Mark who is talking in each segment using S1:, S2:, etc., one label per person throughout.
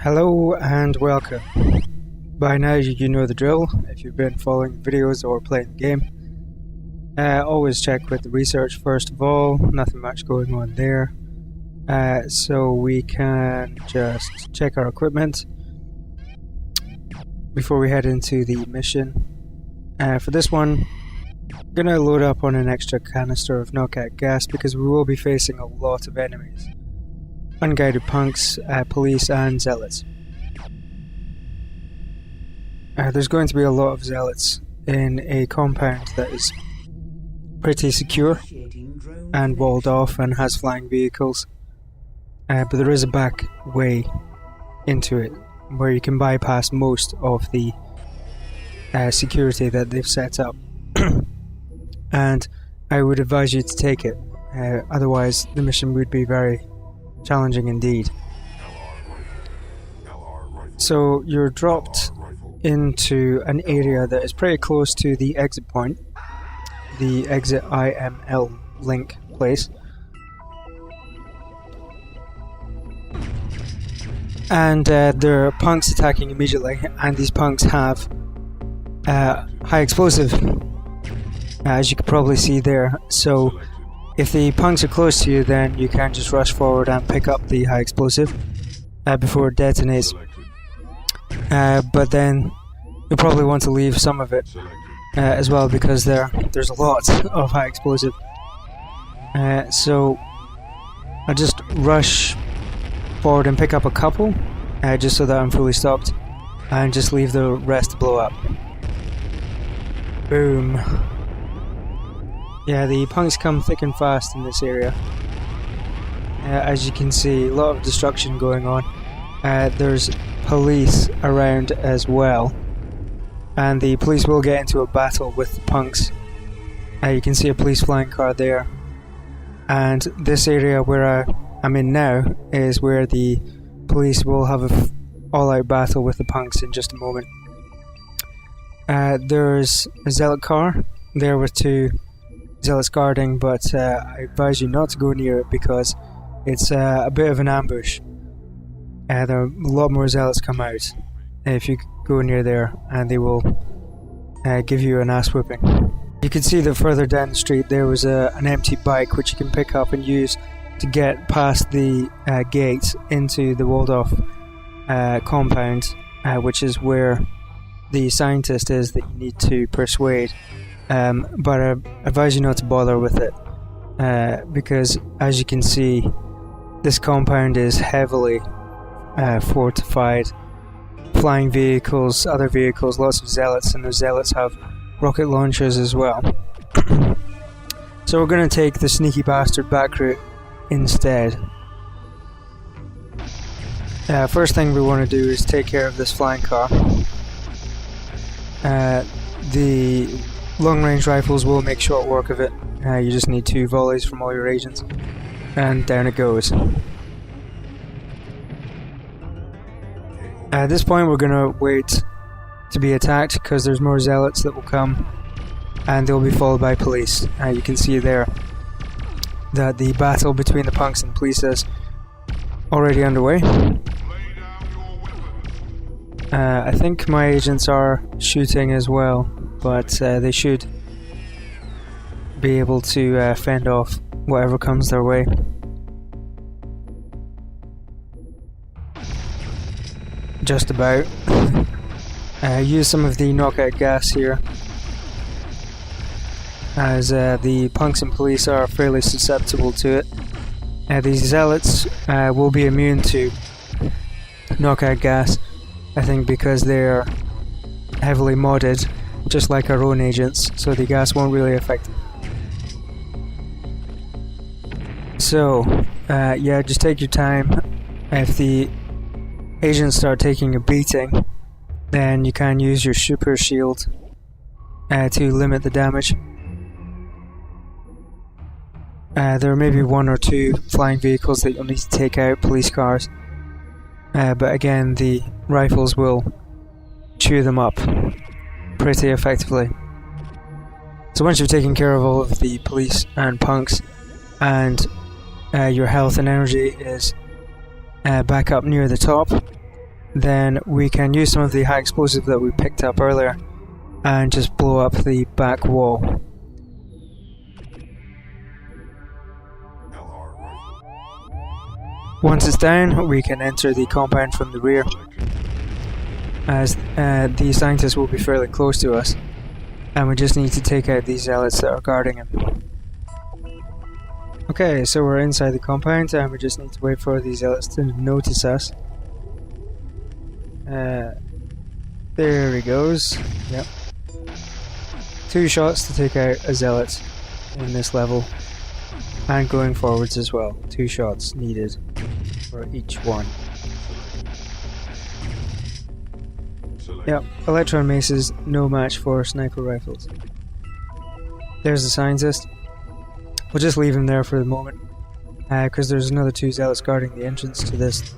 S1: Hello and welcome. By now you know the drill if you've been following videos or playing the game. Always check with the research first of all, nothing much going on there. So we can just check our equipment before we head into the mission. For this one, I'm going to load up on an extra canister of knockout gas because we will be facing a lot of enemies. Unguided punks, police and zealots. There's going to be a lot of zealots in a compound that is pretty secure and walled off and has flying vehicles. But there is a back way into it where you can bypass most of the security that they've set up. And I would advise you to take it, otherwise the mission would be very challenging indeed. So you're dropped into an area that is pretty close to the exit point, the exit IML link place. And there are punks attacking immediately, and these punks have high explosive, as you can probably see there. So if the punks are close to you, then you can just rush forward and pick up the high explosive before it detonates. But then you'll probably want to leave some of it as well, because there's a lot of high explosive. So I'll just rush forward and pick up a couple, just so that I'm fully stocked, and just leave the rest to blow up. Boom. Yeah, the punks come thick and fast in this area. As you can see, a lot of destruction going on. There's police around as well, and the police will get into a battle with the punks. You can see a police flying car there, and this area where I'm in now is where the police will have an all-out battle with the punks in just a moment. There's a zealot car there with two zealots guarding, but I advise you not to go near it because it's a bit of an ambush. There are a lot more zealots come out if you go near there, and they will give you an ass whipping. You can see that further down the street there was an empty bike which you can pick up and use to get past the gate into the walled off compound, which is where the scientist is that you need to persuade. But I advise you not to bother with it, because as you can see, this compound is heavily fortified. Flying vehicles, other vehicles, lots of zealots, and the zealots have rocket launchers as well. So we're going to take the sneaky bastard back route instead. First thing we want to do is take care of this flying car. The long-range rifles will make short work of it. You just need 2 volleys from all your agents, and down it goes. At this point we're going to wait to be attacked, because there's more zealots that will come, and they'll be followed by police. You can see there that the battle between the punks and police is already underway. I think my agents are shooting as well, but they should be able to fend off whatever comes their way. Just about. Use some of the knockout gas here, as the punks and police are fairly susceptible to it. These zealots will be immune to knockout gas, I think, because they're heavily modded, just like our own agents, so the gas won't really affect them. So, yeah, just take your time. If the agents start taking a beating, then you can use your super shield to limit the damage. There may be 1 or 2 flying vehicles that you'll need to take out, police cars, but again the rifles will chew them up pretty effectively. So once you've taken care of all of the police and punks, and your health and energy is back up near the top, then we can use some of the high explosive that we picked up earlier and just blow up the back wall. Once it's down, we can enter the compound from the rear, as the scientists will be fairly close to us, and we just need to take out these zealots that are guarding him. Okay, so we're inside the compound and we just need to wait for these zealots to notice us. There he goes. Yep. 2 shots to take out a zealot in this level, and going forwards as well. 2 shots needed for each one. Yep, electron maces, no match for sniper rifles. There's the scientist. We'll just leave him there for the moment, because there's another 2 zealots guarding the entrance to this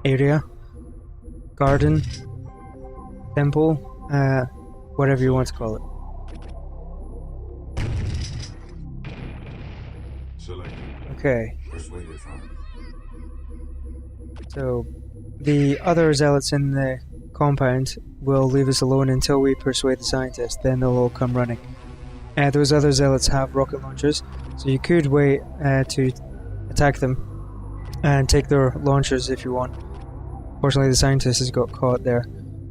S1: area. Garden, temple, whatever you want to call it. Okay. So, the other zealots in the compound will leave us alone until we persuade the scientist, then they'll all come running. Those other zealots have rocket launchers, so you could wait to attack them and take their launchers if you want. Fortunately, the scientist has got caught there.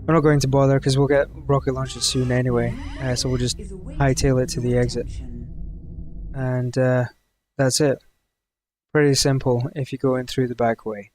S1: We're not going to bother because we'll get rocket launchers soon anyway, so we'll just hightail it to the exit. And that's it. Pretty simple if you go in through the back way.